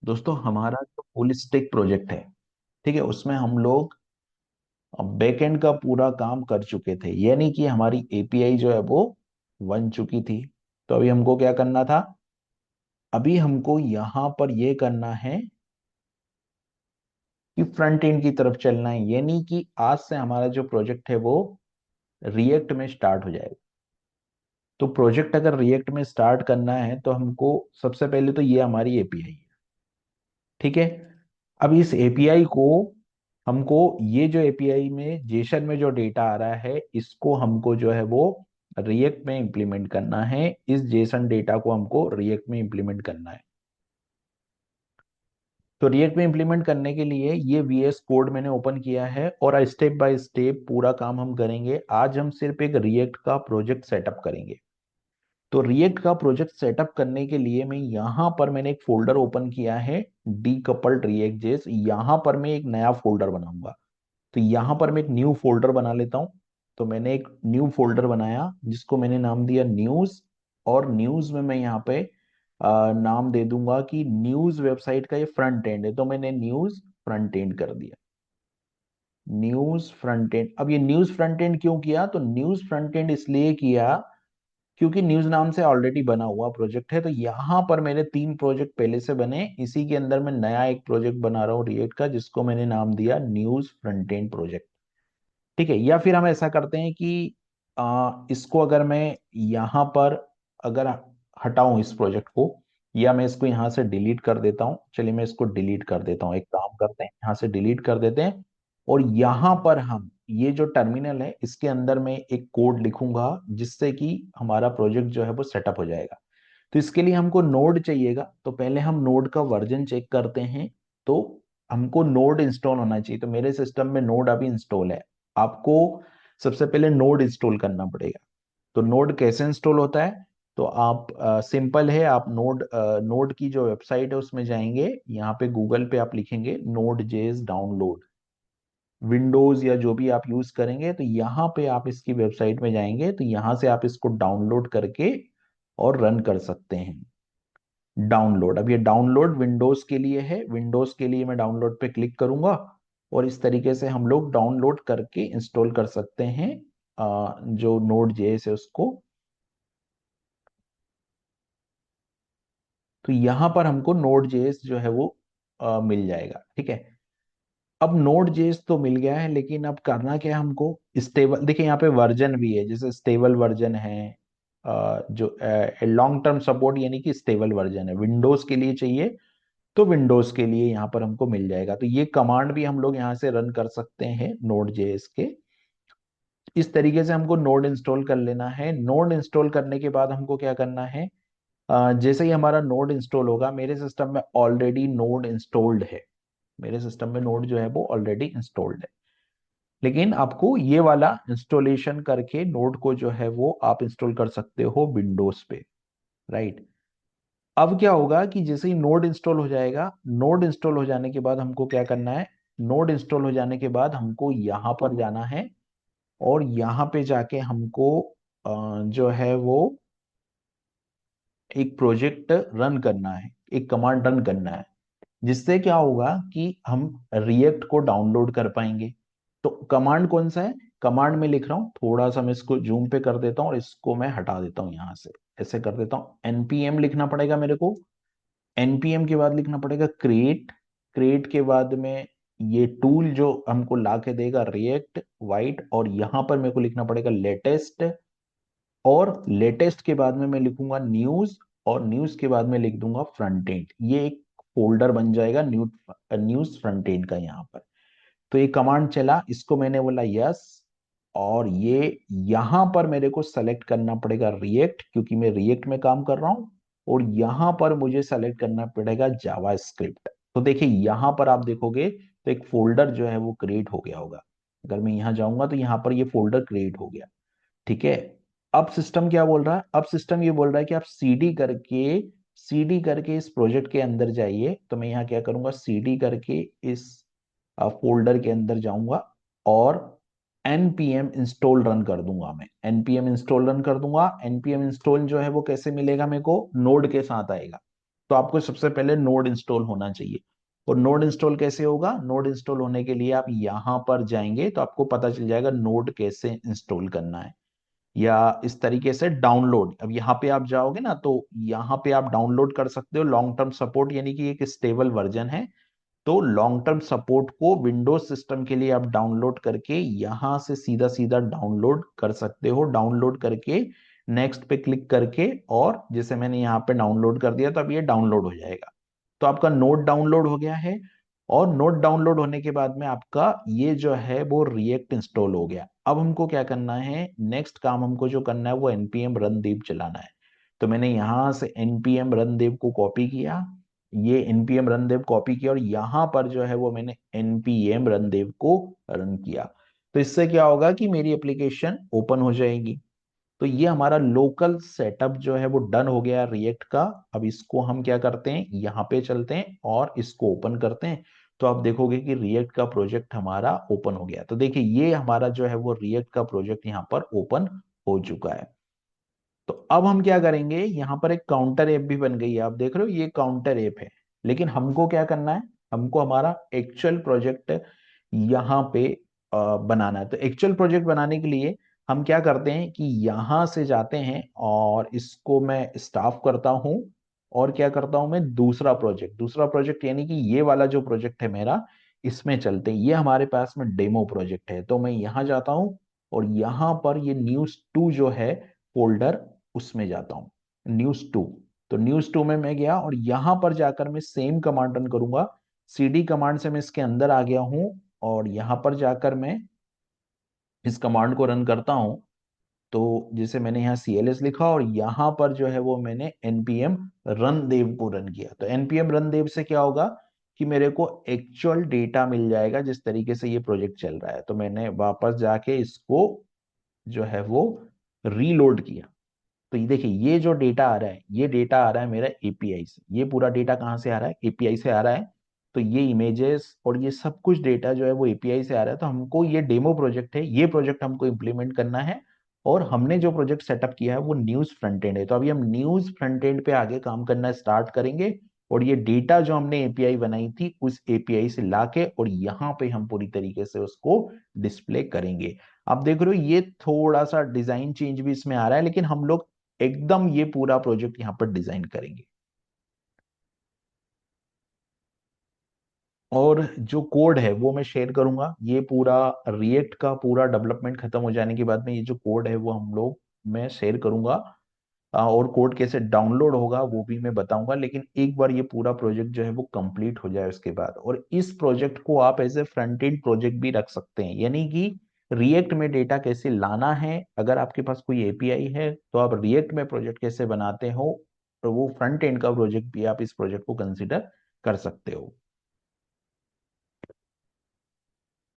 दोस्तों हमारा जो फुल स्टैक प्रोजेक्ट है, ठीक है, उसमें हम लोग बैकएंड का पूरा काम कर चुके थे, यानी कि हमारी एपीआई जो है वो बन चुकी थी। तो अभी हमको क्या करना था? अभी हमको यहाँ पर ये करना है कि फ्रंट एंड की तरफ चलना है, यानी कि आज से हमारा जो प्रोजेक्ट है वो रिएक्ट में स्टार्ट हो जाएगा। तो प्रोजेक्ट अगर रिएक्ट में स्टार्ट करना है तो हमको सबसे पहले तो ये हमारी एपीआई है, ठीक है। अब इस एपीआई को हमको, ये जो एपीआई में जेसन में जो डेटा आ रहा है, इसको हमको जो है वो रिएक्ट में इंप्लीमेंट करना है। इस जेसन डेटा को हमको रिएक्ट में इंप्लीमेंट करना है। तो रिएक्ट में इंप्लीमेंट करने के लिए ये वीएस कोड मैंने ओपन किया है और स्टेप बाय स्टेप पूरा काम हम करेंगे। आज हम सिर्फ एक रिएक्ट का प्रोजेक्ट सेटअप करेंगे। तो रिएक्ट का प्रोजेक्ट सेटअप करने के लिए मैं यहाँ पर मैंने एक फोल्डर ओपन किया है, डीकपल्ड रिएक्ट जेस। यहाँ पर मैं एक नया फोल्डर बनाऊंगा। तो यहाँ पर मैं एक न्यू फोल्डर बना लेता हूँ। तो मैंने एक न्यू फोल्डर बनाया जिसको मैंने नाम दिया न्यूज। और न्यूज में मैं यहाँ पे नाम दे दूंगा कि न्यूज वेबसाइट का ये फ्रंट एंड है, तो मैंने न्यूज फ्रंट एंड कर दिया। News front end. अब ये न्यूज फ्रंट एंड क्यों किया? तो न्यूज फ्रंट एंड इसलिए किया क्योंकि न्यूज नाम से ऑलरेडी बना हुआ प्रोजेक्ट है। तो यहाँ पर मेरे 3 प्रोजेक्ट पहले से बने, इसी के अंदर मैं नया एक प्रोजेक्ट बना रहा हूँ रिएक्ट का, जिसको मैंने नाम दिया न्यूज फ्रंट एंड प्रोजेक्ट। ठीक है। या फिर हम ऐसा करते हैं कि इसको अगर मैं यहाँ पर अगर हटाऊं इस प्रोजेक्ट को, या मैं इसको यहाँ से डिलीट कर देता हूँ। चलिए मैं इसको डिलीट कर देता हूँ। एक काम करते हैं, यहाँ से डिलीट कर देते हैं। और यहाँ पर हम ये जो टर्मिनल है इसके अंदर मैं एक कोड लिखूंगा जिससे कि हमारा प्रोजेक्ट जो है वो सेटअप हो जाएगा। तो इसके लिए हमको नोड चाहिएगा। तो पहले हम नोड का वर्जन चेक करते हैं। तो हमको नोड इंस्टॉल होना चाहिए। तो मेरे सिस्टम में नोड अभी इंस्टॉल है। आपको सबसे पहले नोड इंस्टॉल करना पड़ेगा। तो नोड कैसे इंस्टॉल होता है? तो आप सिंपल है, आप नोड की जो वेबसाइट है उसमें जाएंगे। यहाँ पे गूगल पे आप लिखेंगे नोड जेएस डाउनलोड, विंडोज या जो भी आप यूज करेंगे। तो यहाँ पे आप इसकी वेबसाइट में जाएंगे, तो यहाँ से आप इसको डाउनलोड करके और रन कर सकते हैं। डाउनलोड, अब ये डाउनलोड विंडोज के लिए है। विंडोज के लिए मैं डाउनलोड पे क्लिक करूंगा और इस तरीके से हम लोग डाउनलोड करके इंस्टॉल कर सकते हैं जो नोड जेएस है उसको। तो यहाँ पर हमको नोड जेएस जो है वो मिल जाएगा, ठीक है। अब नोड जेएस तो मिल गया है, लेकिन अब करना क्या है हमको? स्टेबल, देखिए यहाँ पे वर्जन भी है, जैसे स्टेबल वर्जन है, जो लॉन्ग टर्म सपोर्ट यानी कि स्टेबल वर्जन है, विंडोज के लिए चाहिए तो विंडोज के लिए यहाँ पर हमको मिल जाएगा। तो ये कमांड भी हम लोग यहाँ से रन कर सकते हैं नोड जेएस के। इस तरीके से हमको नोड इंस्टॉल कर लेना है। नोड इंस्टॉल करने के बाद हमको क्या करना है? जैसे ही हमारा नोड इंस्टॉल होगा, मेरे सिस्टम में ऑलरेडी नोड इंस्टॉल्ड है। मेरे सिस्टम में नोड जो है वो ऑलरेडी इंस्टॉल्ड है। लेकिन आपको ये वाला इंस्टॉलेशन करके नोड को जो है वो आप इंस्टॉल कर सकते हो विंडोज पे, राइट। अब क्या होगा कि जैसे ही नोड इंस्टॉल हो जाएगा, नोड इंस्टॉल हो जाने के बाद हमको क्या करना है? नोड इंस्टॉल हो जाने के बाद हमको यहाँ पर जाना है और यहाँ पे जाके हमको जो है वो एक प्रोजेक्ट रन करना है, एक कमांड रन करना है, जिससे क्या होगा कि हम रिएक्ट को डाउनलोड कर पाएंगे। तो कमांड कौन सा है? कमांड में लिख रहा हूँ, थोड़ा सा मैं इसको जूम पे कर देता हूँ और इसको मैं हटा देता हूँ यहाँ से। ऐसे कर देता हूँ। एनपीएम लिखना पड़ेगा मेरे को। एनपीएम के बाद लिखना पड़ेगा क्रिएट। क्रिएट के बाद में ये टूल जो हमको ला के देगा रिएक्ट वाइट, और यहाँ पर मेरे को लिखना पड़ेगा लेटेस्ट। और लेटेस्ट के बाद में मैं लिखूंगा न्यूज, और न्यूज के बाद में लिख दूंगा फ्रंट एंड। ये एक फोल्डर बन जाएगा न्यूज फ्रंट एंड का यहाँ पर। तो ये कमांड चला, इसको मैंने बोला यस। और ये यहाँ पर मेरे को सेलेक्ट करना पड़ेगा रिएक्ट, क्योंकि मैं रिएक्ट में काम कर रहा हूँ। और यहाँ पर मुझे सेलेक्ट करना पड़ेगा जावा स्क्रिप्ट। तो देखिए यहाँ पर आप देखोगे तो एक फोल्डर जो है वो क्रिएट हो गया होगा। अगर मैं यहाँ जाऊंगा तो यहाँ पर ये फोल्डर क्रिएट हो गया, ठीक है। अब सिस्टम क्या बोल रहा है? अब सिस्टम ये बोल रहा है कि आप सीडी करके इस प्रोजेक्ट के अंदर जाइए। तो मैं यहाँ क्या करूंगा? सीडी करके इस फोल्डर के अंदर जाऊंगा और npm इंस्टॉल रन कर दूंगा। मैं npm इंस्टॉल रन कर दूंगा। npm इंस्टॉल जो है वो कैसे मिलेगा? मेरे को नोड के साथ आएगा। तो आपको सबसे पहले नोड इंस्टॉल होना चाहिए। और नोड इंस्टॉल कैसे होगा? नोड इंस्टॉल होने के लिए आप यहां पर जाएंगे तो आपको पता चल जाएगा नोड कैसे इंस्टॉल करना है। या इस तरीके से डाउनलोड, अब यहाँ पे आप जाओगे ना तो यहाँ पे आप डाउनलोड कर सकते हो लॉन्ग टर्म सपोर्ट, यानी कि एक स्टेबल वर्जन है। तो लॉन्ग टर्म सपोर्ट को विंडोज सिस्टम के लिए आप डाउनलोड करके यहां से सीधा सीधा डाउनलोड कर सकते हो। डाउनलोड करके नेक्स्ट पे क्लिक करके, और जैसे मैंने यहाँ पे डाउनलोड कर दिया तो अब ये डाउनलोड हो जाएगा। तो आपका नोट डाउनलोड हो गया है। और नोट डाउनलोड होने के बाद में आपका ये जो है वो रिएक्ट इंस्टॉल हो गया। अब हमको क्या करना है, नेक्स्ट काम हमको जो करना है वो npm रन देव चलाना है। तो मैंने यहां से npm रन देव को कॉपी किया, ये npm रनदेव कॉपी किया, और यहाँ पर जो है वो मैंने npm रनदेव को रन किया। तो इससे क्या होगा कि मेरी एप्लीकेशन ओपन हो जाएगी। तो ये हमारा लोकल सेटअप जो है वो डन हो गया रिएक्ट का। अब इसको हम क्या करते हैं, यहाँ पे चलते हैं और इसको ओपन करते हैं। तो आप देखोगे कि रिएक्ट का प्रोजेक्ट हमारा ओपन हो गया। तो देखिए ये हमारा जो है वो रिएक्ट का प्रोजेक्ट यहाँ पर ओपन हो चुका है। तो अब हम क्या करेंगे, यहाँ पर एक काउंटर ऐप भी बन गई है, आप देख रहे हो ये काउंटर ऐप है। लेकिन हमको क्या करना है, हमको हमारा एक्चुअल प्रोजेक्ट यहाँ पे बनाना है। तो एक्चुअल प्रोजेक्ट बनाने के लिए हम क्या करते हैं कि यहाँ से जाते हैं और इसको मैं स्टाफ करता हूँ। और क्या करता हूँ, मैं दूसरा प्रोजेक्ट यानी कि ये वाला जो प्रोजेक्ट है मेरा, इसमें चलते हैं। ये हमारे पास में डेमो प्रोजेक्ट है, तो मैं यहाँ जाता हूँ और यहाँ पर ये न्यूज 2 जो है फोल्डर, उसमें जाता हूँ, न्यूज 2। तो न्यूज 2 में मैं गया और यहां पर जाकर मैं सेम कमांड रन करूंगा। सीडी कमांड से मैं इसके अंदर आ गया हूं और यहां पर जाकर मैं इस कमांड को रन करता हूं। तो जैसे मैंने यहाँ CLS लिखा और यहाँ पर जो है वो मैंने npm रन देव को रन किया। तो npm रन देव से क्या होगा कि मेरे को एक्चुअल डेटा मिल जाएगा जिस तरीके से ये प्रोजेक्ट चल रहा है। तो मैंने वापस जाके इसको जो है वो रीलोड किया। तो ये देखिए ये जो डेटा आ रहा है, ये डेटा आ रहा है मेरा एपीआई से। ये पूरा डेटा कहाँ से आ रहा है, एपीआई से आ रहा है। तो ये इमेजेस और ये सब कुछ डेटा जो है वो एपीआई से आ रहा है। तो हमको ये डेमो प्रोजेक्ट है, ये प्रोजेक्ट हमको इम्प्लीमेंट करना है। और हमने जो प्रोजेक्ट सेटअप किया है वो न्यूज फ्रंट एंड है। तो अभी हम न्यूज फ्रंट एंड पे आगे काम करना स्टार्ट करेंगे। और ये डेटा जो हमने एपीआई बनाई थी उस एपीआई से लाके और यहाँ पे हम पूरी तरीके से उसको डिस्प्ले करेंगे। आप देख रहे हो ये थोड़ा सा डिजाइन चेंज भी इसमें आ रहा है, लेकिन हम लोग एकदम ये पूरा प्रोजेक्ट यहाँ पर डिजाइन करेंगे। और जो कोड है वो मैं शेयर करूंगा। ये पूरा रिएक्ट का पूरा डेवलपमेंट खत्म हो जाने के बाद में ये जो कोड है वो हम लोग मैं शेयर करूंगा। और कोड कैसे डाउनलोड होगा वो भी मैं बताऊंगा। लेकिन एक बार ये पूरा प्रोजेक्ट जो है वो कंप्लीट हो जाए उसके बाद, और इस प्रोजेक्ट को आप as a front end project भी रख सकते हैं, यानी कि रिएक्ट में डेटा कैसे लाना है। अगर आपके पास कोई एपीआई है तो आप रिएक्ट में प्रोजेक्ट कैसे बनाते हो, तो वो फ्रंट एंड का प्रोजेक्ट भी आप इस प्रोजेक्ट को कंसिडर कर सकते हो।